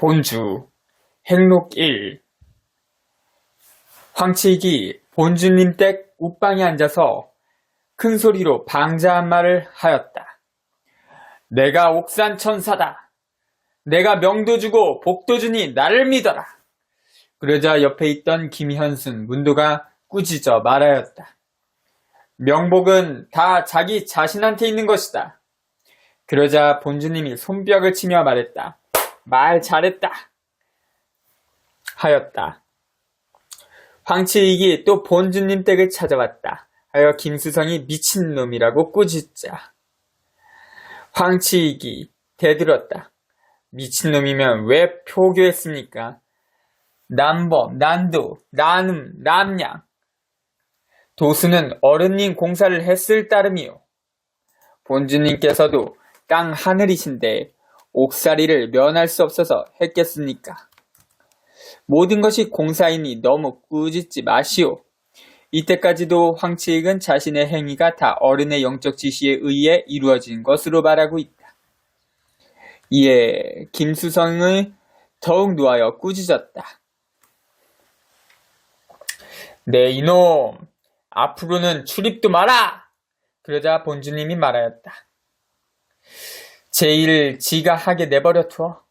본주 행록 1 황치익이 본주님 댁 웃방에 앉아서 큰 소리로 방자한 말을 하였다. 내가 옥산 천사다. 내가 명도 주고 복도 주니 나를 믿어라. 그러자 옆에 있던 김현순 문도가 꾸짖어 말하였다. 명복은 다 자기 자신한테 있는 것이다. 그러자 본주님이 손뼉을 치며 말했다. 말 잘했다. 하였다. 황치익이 또 본주님 댁을 찾아왔다. 하여 김수성이 미친놈이라고 꾸짖자. 황치익이 대들었다. 미친놈이면 왜 표교했습니까? 남범, 난도, 나눔, 남양. 도수는 어른님 공사를 했을 따름이요. 본주님께서도 땅 하늘이신데 옥살이를 면할 수 없어서 했겠습니까? 모든 것이 공사이니 너무 꾸짖지 마시오. 이때까지도 황치익은 자신의 행위가 다 어른의 영적 지시에 의해 이루어진 것으로 말하고 있다. 이에 김수성을 더욱 놓아여 꾸짖었다. 네 이놈, 앞으로는 출입도 마라! 그러자 본주님이 말하였다. 제 일을 지가 하게 내버려 두어.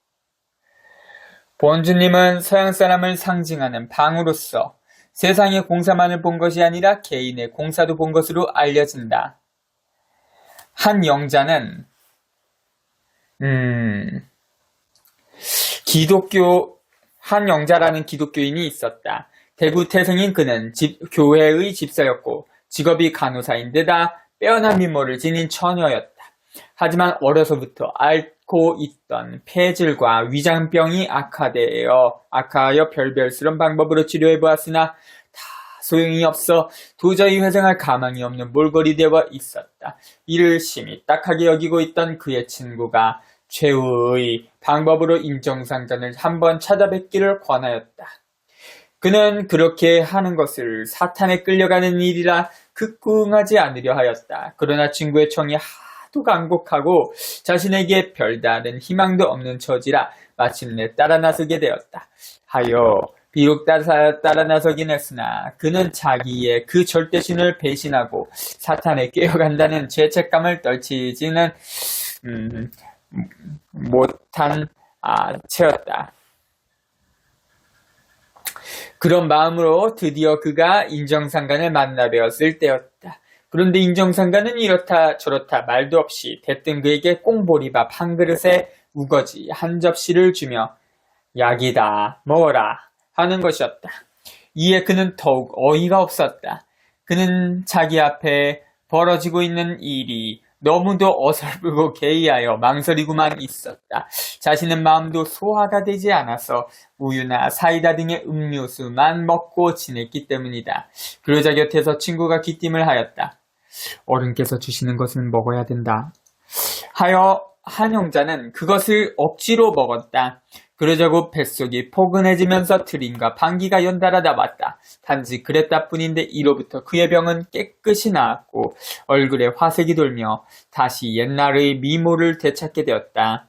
본주님은 서양 사람을 상징하는 방으로서 세상의 공사만을 본 것이 아니라 개인의 공사도 본 것으로 알려진다. 한 영자는 한 영자라는 기독교인이 있었다. 대구 태생인 그는 교회의 집사였고 직업이 간호사인데다 빼어난 미모를 지닌 처녀였다. 하지만 어려서부터 앓고 있던 폐질과 위장병이 악화하여 별별스런 방법으로 치료해보았으나 다 소용이 없어 도저히 회생할 가망이 없는 몰골이 되어 있었다. 이를 심히 딱하게 여기고 있던 그의 친구가 최후의 방법으로 인정상전을 한번 찾아뵙기를 권하였다. 그는 그렇게 하는 것을 사탄에 끌려가는 일이라 극구응하지 않으려 하였다. 그러나 친구의 청이 하도 간곡하고 자신에게 별다른 희망도 없는 처지라 마침내 따라 나서게 되었다. 하여 비록 따라 나서긴 했으나 그는 자기의 그 절대신을 배신하고 사탄에 깨어간다는 죄책감을 떨치지는 못한 채였다. 그런 마음으로 드디어 그가 인정상간을 만나 뵈었을 때였다. 그런데 인정상간은 이렇다 저렇다 말도 없이 대뜸 그에게 꽁보리밥 한 그릇에 우거지 한 접시를 주며 약이다 먹어라 하는 것이었다. 이에 그는 더욱 어이가 없었다. 그는 자기 앞에 벌어지고 있는 일이 너무도 어설프고 개의하여 망설이고만 있었다. 자신의 마음도 소화가 되지 않아서 우유나 사이다 등의 음료수만 먹고 지냈기 때문이다. 그러자 곁에서 친구가 귀띔을 하였다. 어른께서 주시는 것은 먹어야 된다. 하여 한 형자는 그것을 억지로 먹었다. 그러자고 뱃속이 포근해지면서 트림과 방귀가 연달아 나왔다. 단지 그랬다 뿐인데 이로부터 그의 병은 깨끗이 나았고 얼굴에 화색이 돌며 다시 옛날의 미모를 되찾게 되었다.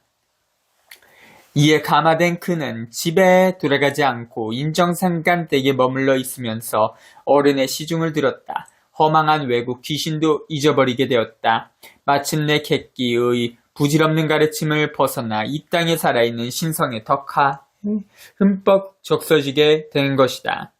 이에 감화된 그는 집에 돌아가지 않고 인정상간 댁에 머물러 있으면서 어른의 시중을 들었다. 허망한 외국 귀신도 잊어버리게 되었다. 마침내 객기의 부질없는 가르침을 벗어나 이 땅에 살아있는 신성의 덕화 흠뻑 적셔지게 된 것이다.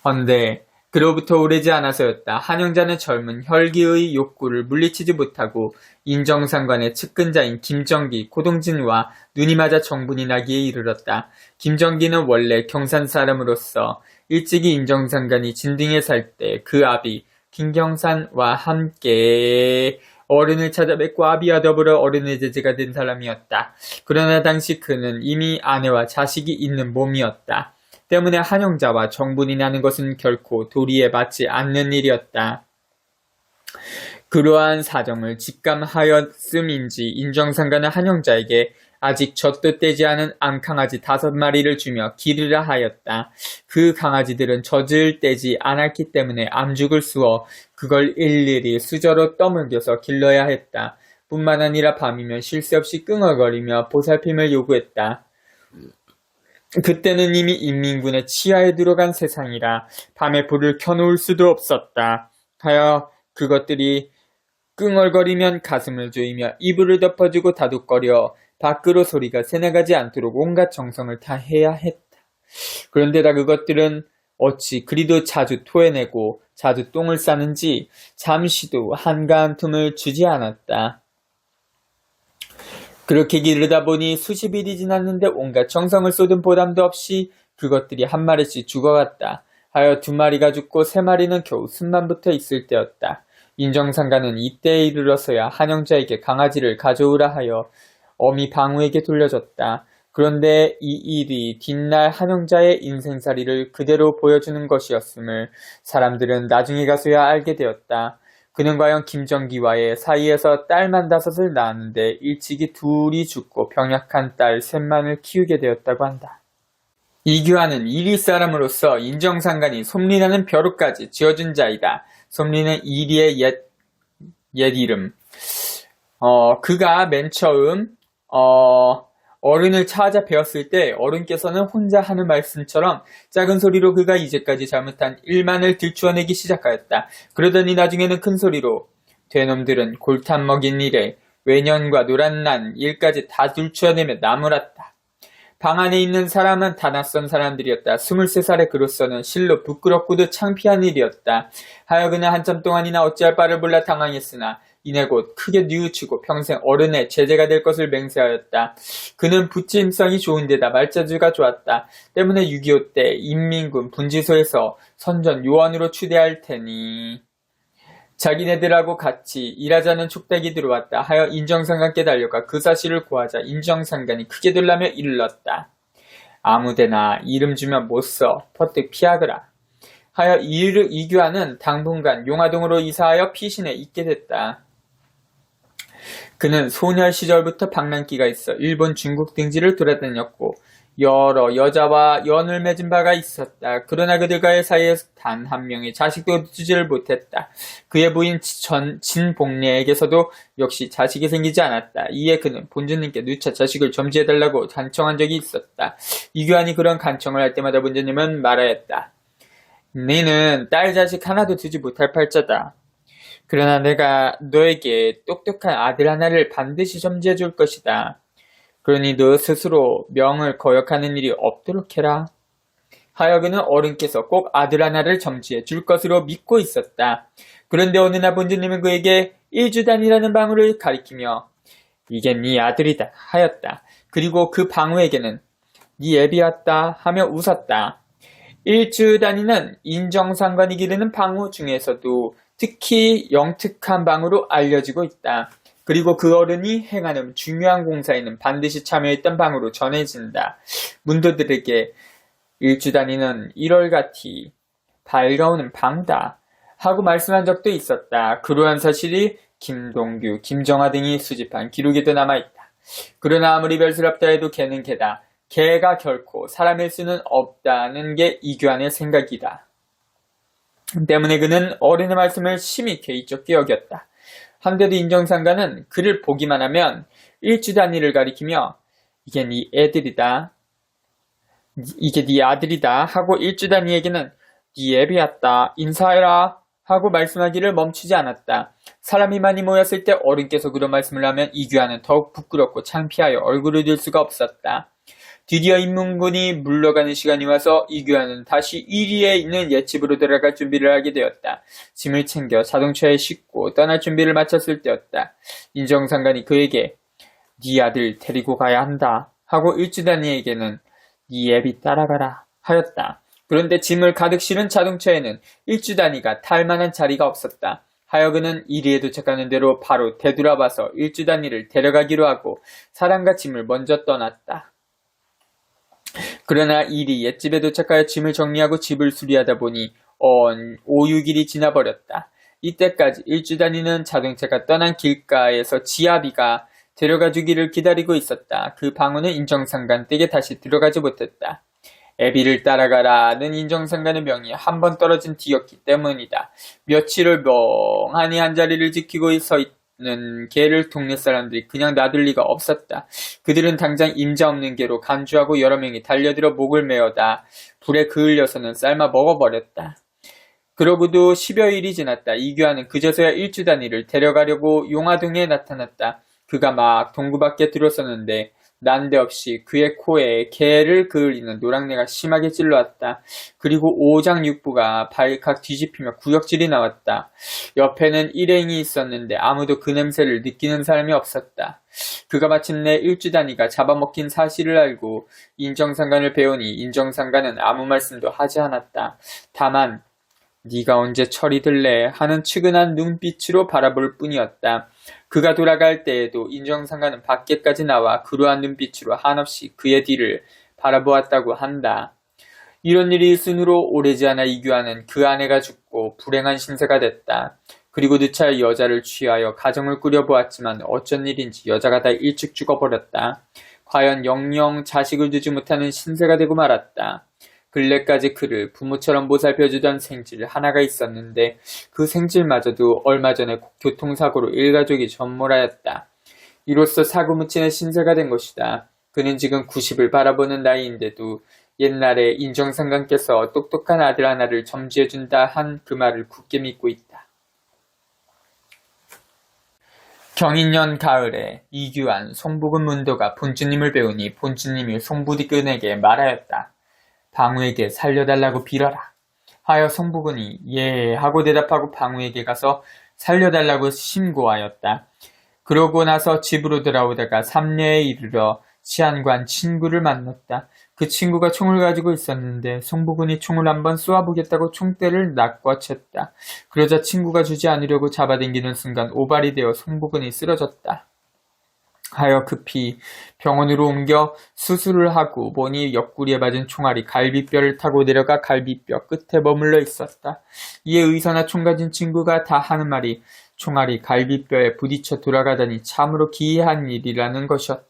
헌데 그로부터 오래지 않아서였다. 한영자는 젊은 혈기의 욕구를 물리치지 못하고 인정상관의 측근자인 김정기, 고동진과 눈이 맞아 정분이 나기에 이르렀다. 김정기는 원래 경산 사람으로서 일찍이 인정상관이 진등에 살 때 그 아비 김경산과 함께 어른을 찾아뵙고 아비와 더불어 어른의 제자가 된 사람이었다. 그러나 당시 그는 이미 아내와 자식이 있는 몸이었다. 때문에 한영자와 정분이 나는 것은 결코 도리에 맞지 않는 일이었다. 그러한 사정을 직감하였음인지 인정상관은 한영자에게 아직 젖도 떼지 않은 암강아지 5마리를 주며 기르라 하였다. 그 강아지들은 젖을 떼지 않았기 때문에 암죽을 쑤어 그걸 일일이 수저로 떠먹여서 길러야 했다. 뿐만 아니라 밤이면 쉴 새 없이 끙얼거리며 보살핌을 요구했다. 그때는 이미 인민군의 치하에 들어간 세상이라 밤에 불을 켜놓을 수도 없었다. 하여 그것들이 끙얼거리면 가슴을 조이며 이불을 덮어주고 다독거려 밖으로 소리가 새나가지 않도록 온갖 정성을 다해야 했다. 그런데다 그것들은 어찌 그리도 자주 토해내고 자주 똥을 싸는지 잠시도 한가한 틈을 주지 않았다. 그렇게 기르다 보니 수십 일이 지났는데 온갖 정성을 쏟은 보람도 없이 그것들이 한 마리씩 죽어갔다. 하여 두 마리가 죽고 세 마리는 겨우 숨만 붙어 있을 때였다. 인정상가는 이때에 이르러서야 한영자에게 강아지를 가져오라 하여 어미 방우에게 돌려줬다. 그런데 이 일이 뒷날 한영자의 인생살이를 그대로 보여주는 것이었음을 사람들은 나중에 가서야 알게 되었다. 그는 과연 김정기와의 사이에서 딸만 5을 낳았는데 일찍이 둘이 죽고 병약한 딸 셋만을 키우게 되었다고 한다. 이규환은 이리 사람으로서 인정상간이 솜리라는 벼룩까지 지어준 자이다. 솜리는 이리의 옛 이름. 그가 맨 처음 어른을 찾아 배웠을 때 어른께서는 혼자 하는 말씀처럼 작은 소리로 그가 이제까지 잘못한 일만을 들추어내기 시작하였다. 그러더니 나중에는 큰 소리로 되놈들은 골탄 먹인 일에 외년과 노란난 일까지 다 들추어내며 나무랐다. 방 안에 있는 사람은 다 낯선 사람들이었다. 23살의 그로서는 실로 부끄럽고도 창피한 일이었다. 하여 그는 한참 동안이나 어찌할 바를 몰라 당황했으나 이내 곧 크게 뉘우치고 평생 어른의 제재가 될 것을 맹세하였다. 그는 부침성이 좋은데다 말자주가 좋았다. 때문에 6.25 때 인민군 분지소에서 선전 요원으로 추대할 테니 자기네들하고 같이 일하자는 촉탁이 들어왔다. 하여 인정상관께 달려가 그 사실을 고하자 인정상관이 크게 놀라며 일렀다. 아무데나 이름 주면 못 써. 퍼뜩 피하거라. 하여 이규환은 당분간 용화동으로 이사하여 피신해 있게 됐다. 그는 소년 시절부터 방랑기가 있어 일본, 중국 등지를 돌아다녔고 여러 여자와 연을 맺은 바가 있었다. 그러나 그들과의 사이에서 단 한 명의 자식도 두지를 못했다. 그의 부인 진복례에게서도 역시 자식이 생기지 않았다. 이에 그는 본주님께 누차 자식을 점지해달라고 간청한 적이 있었다. 이규환이 그런 간청을 할 때마다 본주님은 말하였다. 너는 딸 자식 하나도 두지 못할 팔자다. 그러나 내가 너에게 똑똑한 아들 하나를 반드시 점지해 줄 것이다. 그러니 너 스스로 명을 거역하는 일이 없도록 해라. 하여 그는 어른께서 꼭 아들 하나를 점지해 줄 것으로 믿고 있었다. 그런데 어느 날 본주님은 그에게 일주단이라는 방울을 가리키며 이게 네 아들이다 하였다. 그리고 그 방우에게는 네 애비였다 하며 웃었다. 일주단위는 인정상관이 기르는 방우 중에서도 특히 영특한 방으로 알려지고 있다. 그리고 그 어른이 행하는 중요한 공사에는 반드시 참여했던 방으로 전해진다. 문도들에게 일주단위는 1월같이 밝아오는 방다 하고 말씀한 적도 있었다. 그러한 사실이 김동규, 김정하 등이 수집한 기록에도 남아있다. 그러나 아무리 별스럽다 해도 개는 개다. 개가 결코 사람일 수는 없다는 게 이규환의 생각이다. 때문에 그는 어른의 말씀을 심히 개의쩍게 여겼다. 한데도 인정상가는 그를 보기만 하면 일주단위를 가리키며 이게 네 애들이다. 이게 네 아들이다 하고 일주단위에게는 네 애비였다. 인사해라 하고 말씀하기를 멈추지 않았다. 사람이 많이 모였을 때 어른께서 그런 말씀을 하면 이규환은 더욱 부끄럽고 창피하여 얼굴을 들 수가 없었다. 드디어 인문군이 물러가는 시간이 와서 이규환은 다시 이리에 있는 옛집으로 들어갈 준비를 하게 되었다. 짐을 챙겨 자동차에 싣고 떠날 준비를 마쳤을 때였다. 인정상관이 그에게 네 아들 데리고 가야 한다 하고 일주단위에게는 네 애비 따라가라 하였다. 그런데 짐을 가득 실은 자동차에는 일주단위가 탈 만한 자리가 없었다. 하여 그는 이리에 도착하는 대로 바로 되돌아봐서 일주단위를 데려가기로 하고 사람과 짐을 먼저 떠났다. 그러나 일이 옛집에 도착하여 짐을 정리하고 집을 수리하다 보니 5, 6일이 지나버렸다. 이때까지 일주단위는 자동차가 떠난 길가에서 지아비가 데려가 주기를 기다리고 있었다. 그 방우는 인정상관 댁에 다시 들어가지 못했다. 애비를 따라가라는 인정상관의 명이 한 번 떨어진 뒤였기 때문이다. 며칠을 멍하니 한 자리를 지키고 서 없는 개를 동네 사람들이 그냥 놔둘 리가 없었다. 그들은 당장 임자 없는 개로 간주하고 여러 명이 달려들어 목을 메어다 불에 그을려서는 삶아 먹어버렸다. 그러고도 10여일이 지났다. 이규환은 그제서야 일주단위를 데려가려고 용화동에 나타났다. 그가 막 동구 밖에 들어섰는데 난데없이 그의 코에 개를 그을리는 노랑내가 심하게 찔러왔다. 그리고 오장육부가 발칵 뒤집히며 구역질이 나왔다. 옆에는 일행이 있었는데 아무도 그 냄새를 느끼는 사람이 없었다. 그가 마침내 일주단위가 잡아먹힌 사실을 알고 인정상관을 배우니 인정상관은 아무 말씀도 하지 않았다. 다만 네가 언제 철이 들래 하는 측은한 눈빛으로 바라볼 뿐이었다. 그가 돌아갈 때에도 인정상관은 밖에까지 나와 그러한 눈빛으로 한없이 그의 뒤를 바라보았다고 한다. 이런 일이 있은 후로 오래지 않아 이규환은 그 아내가 죽고 불행한 신세가 됐다. 그리고 누차 여자를 취하여 가정을 꾸려보았지만 어쩐 일인지 여자가 다 일찍 죽어버렸다. 과연 영영 자식을 두지 못하는 신세가 되고 말았다. 근래까지 그를 부모처럼 보살펴주던 생질 하나가 있었는데 그 생질마저도 얼마 전에 교통사고로 일가족이 전몰하였다. 이로써 사고무친의 신세가 된 것이다. 그는 지금 90을 바라보는 나이인데도 옛날에 인정상관께서 똑똑한 아들 하나를 점지해준다 한 그 말을 굳게 믿고 있다. 경인년 가을에 이규환, 송복은 문도가 본주님을 배우니 본주님이 송부디근에게 말하였다. 방우에게 살려달라고 빌어라. 하여 송복은이 예 하고 대답하고 방우에게 가서 살려달라고 신고하였다. 그러고 나서 집으로 돌아오다가 삼례에 이르러 치안관 친구를 만났다. 그 친구가 총을 가지고 있었는데 송복은이 총을 한번 쏘아보겠다고 총대를 낚아챘다. 그러자 친구가 주지 않으려고 잡아당기는 순간 오발이 되어 송복은이 쓰러졌다. 하여 급히 병원으로 옮겨 수술을 하고 보니 옆구리에 맞은 총알이 갈비뼈를 타고 내려가 갈비뼈 끝에 머물러 있었다. 이에 의사나 총 가진 친구가 다 하는 말이 총알이 갈비뼈에 부딪혀 돌아가다니 참으로 기이한 일이라는 것이었다.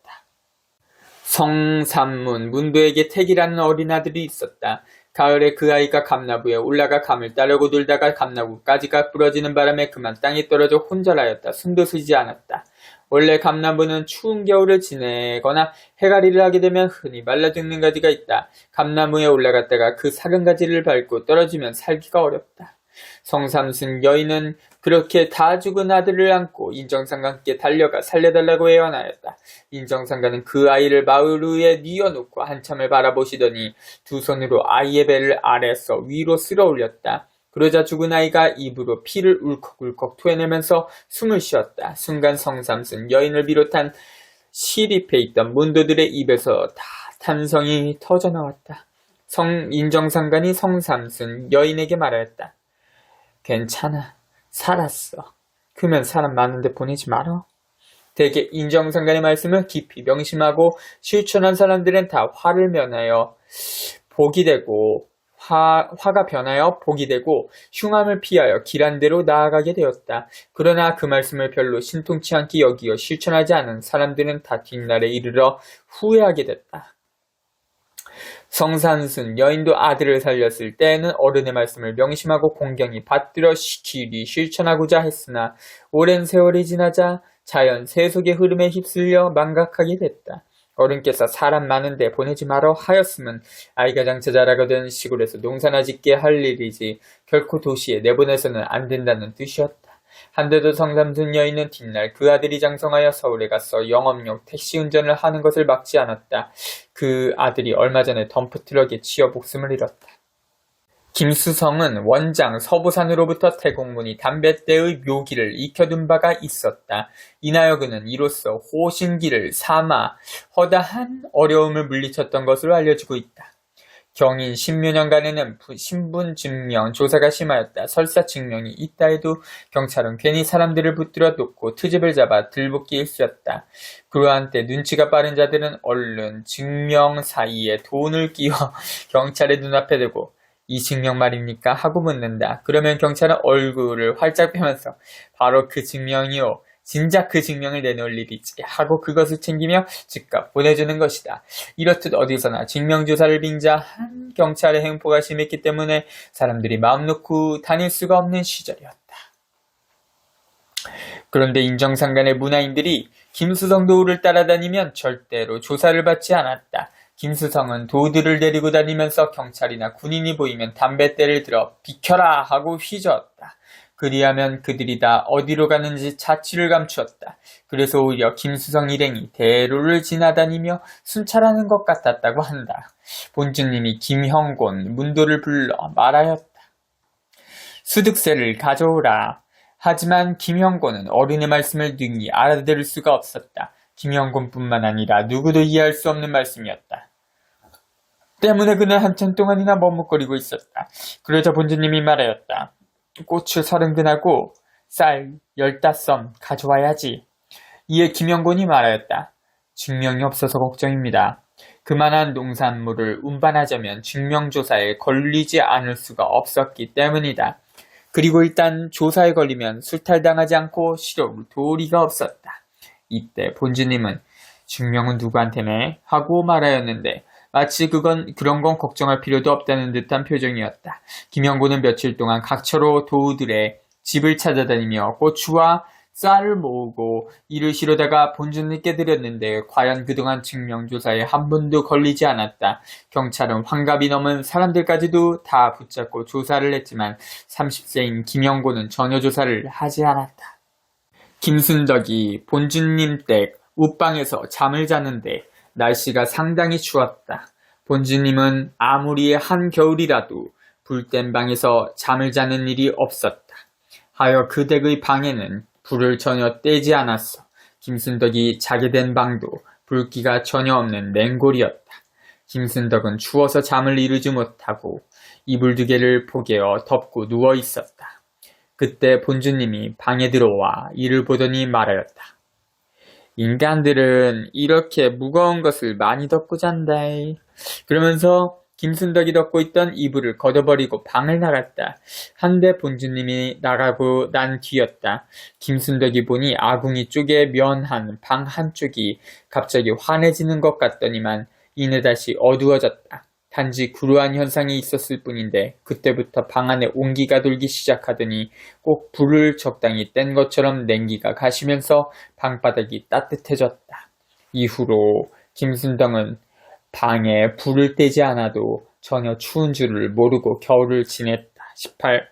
성삼문 문도에게 택이라는 어린아들이 있었다. 가을에 그 아이가 감나무에 올라가 감을 따려고 돌다가 감나무가지가 부러지는 바람에 그만 땅에 떨어져 혼절하였다. 숨도 쉬지 않았다. 원래 감나무는 추운 겨울을 지내거나 해가리를 하게 되면 흔히 말라 죽는 가지가 있다. 감나무에 올라갔다가 그 작은 가지를 밟고 떨어지면 살기가 어렵다. 성삼순 여인은 그렇게 다 죽은 아들을 안고 인정상관께 달려가 살려달라고 애원하였다. 인정상관은 그 아이를 마을 위에 뉘어놓고 한참을 바라보시더니 두 손으로 아이의 배를 아래서 위로 쓸어 올렸다. 그러자 죽은 아이가 입으로 피를 울컥울컥 토해내면서 숨을 쉬었다. 순간 성삼순 여인을 비롯한 시립해 있던 문도들의 입에서 다 탄성이 터져나왔다. 인정상관이 성삼순 여인에게 말하였다. 괜찮아. 살았어. 그러면 사람 많은데 보내지 말어. 대개 인정상관의 말씀을 깊이 명심하고 실천한 사람들은 다 화를 면하여 복이 되고 화가 변하여 복이 되고 흉함을 피하여 길한 대로 나아가게 되었다. 그러나 그 말씀을 별로 신통치 않게 여기어 실천하지 않은 사람들은 다 뒷날에 이르러 후회하게 됐다. 성삼순 여인도 아들을 살렸을 때에는 어른의 말씀을 명심하고 공경히 받들어 길이 실천하고자 했으나 오랜 세월이 지나자 자연 세속의 흐름에 휩쓸려 망각하게 됐다. 어른께서 사람 많은데 보내지 말어 하였음은 아이가 장차 자라거든 시골에서 농사나 짓게 할 일이지 결코 도시에 내보내서는 안 된다는 뜻이었다. 한데도 성삼순 여인은 뒷날 그 아들이 장성하여 서울에 가서 영업용 택시 운전을 하는 것을 막지 않았다. 그 아들이 얼마 전에 덤프트럭에 치여 목숨을 잃었다. 김수성은 원장 서부산으로부터 태공문이 담뱃대의 묘기를 익혀둔 바가 있었다. 인하여 그는 이로써 호신기를 삼아 허다한 어려움을 물리쳤던 것으로 알려지고 있다. 경인 10여년간에는 신분 증명 조사가 심하였다. 설사 증명이 있다 해도 경찰은 괜히 사람들을 붙들어 놓고 트집을 잡아 들볶이 일쑤였다. 그러한 때 눈치가 빠른 자들은 얼른 증명 사이에 돈을 끼워 경찰의 눈앞에 대고 이 증명 말입니까? 하고 묻는다. 그러면 경찰은 얼굴을 활짝 펴면서 바로 그 증명이요. 진작 그 증명을 내놓을 일이지 하고 그것을 챙기며 즉각 보내주는 것이다. 이렇듯 어디서나 증명조사를 빙자한 경찰의 행포가 심했기 때문에 사람들이 마음 놓고 다닐 수가 없는 시절이었다. 그런데 인정상간의 문화인들이 김수성 도우를 따라다니면 절대로 조사를 받지 않았다. 김수성은 도우들을 데리고 다니면서 경찰이나 군인이 보이면 담뱃대를 들어 비켜라 하고 휘저었다. 그리하면 그들이 다 어디로 가는지 자취를 감추었다. 그래서 오히려 김수성 일행이 대로를 지나다니며 순찰하는 것 같았다고 한다. 본주님이 김형곤 문도를 불러 말하였다. 수득세를 가져오라. 하지만 김형곤은 어른의 말씀을 능히 알아들을 수가 없었다. 김형곤뿐만 아니라 누구도 이해할 수 없는 말씀이었다. 때문에 그는 한참 동안이나 머뭇거리고 있었다. 그러자 본주님이 말하였다. 고추 30근하고 쌀 15썸 가져와야지. 이에 김형곤이 말하였다. 증명이 없어서 걱정입니다. 그만한 농산물을 운반하자면 증명조사에 걸리지 않을 수가 없었기 때문이다. 그리고 일단 조사에 걸리면 수탈당하지 않고 실효를 도리가 없었다. 이때 본주님은 증명은 누구한테 내? 하고 말하였는데 마치 그런 건 걱정할 필요도 없다는 듯한 표정이었다. 김영곤은 며칠 동안 각처로 도우들의 집을 찾아다니며 고추와 쌀을 모으고 이를 실어다가 본주님께 드렸는데 과연 그동안 증명조사에 한 번도 걸리지 않았다. 경찰은 환갑이 넘은 사람들까지도 다 붙잡고 조사를 했지만 30세인 김영곤은 전혀 조사를 하지 않았다. 김순덕이 본주님 댁 웃방에서 잠을 자는데 날씨가 상당히 추웠다. 본주님은 아무리 한겨울이라도 불된 방에서 잠을 자는 일이 없었다. 하여 그 댁의 방에는 불을 전혀 떼지 않았어. 김순덕이 자게 된 방도 불기가 전혀 없는 냉골이었다. 김순덕은 추워서 잠을 이루지 못하고 이불 2개를 포개어 덮고 누워 있었다. 그때 본주님이 방에 들어와 이를 보더니 말하였다. 인간들은 이렇게 무거운 것을 많이 덮고 잔다. 그러면서 김순덕이 덮고 있던 이불을 걷어버리고 방을 나갔다. 한데 본주님이 나가고 난 뒤였다. 김순덕이 보니 아궁이 쪽에 면한 방 한쪽이 갑자기 환해지는 것 같더니만 이내 다시 어두워졌다. 단지 그러한 현상이 있었을 뿐인데 그때부터 방 안에 온기가 돌기 시작하더니 꼭 불을 적당히 뗀 것처럼 냉기가 가시면서 방바닥이 따뜻해졌다. 이후로 김순덕은 방에 불을 떼지 않아도 전혀 추운 줄을 모르고 겨울을 지냈다. 18.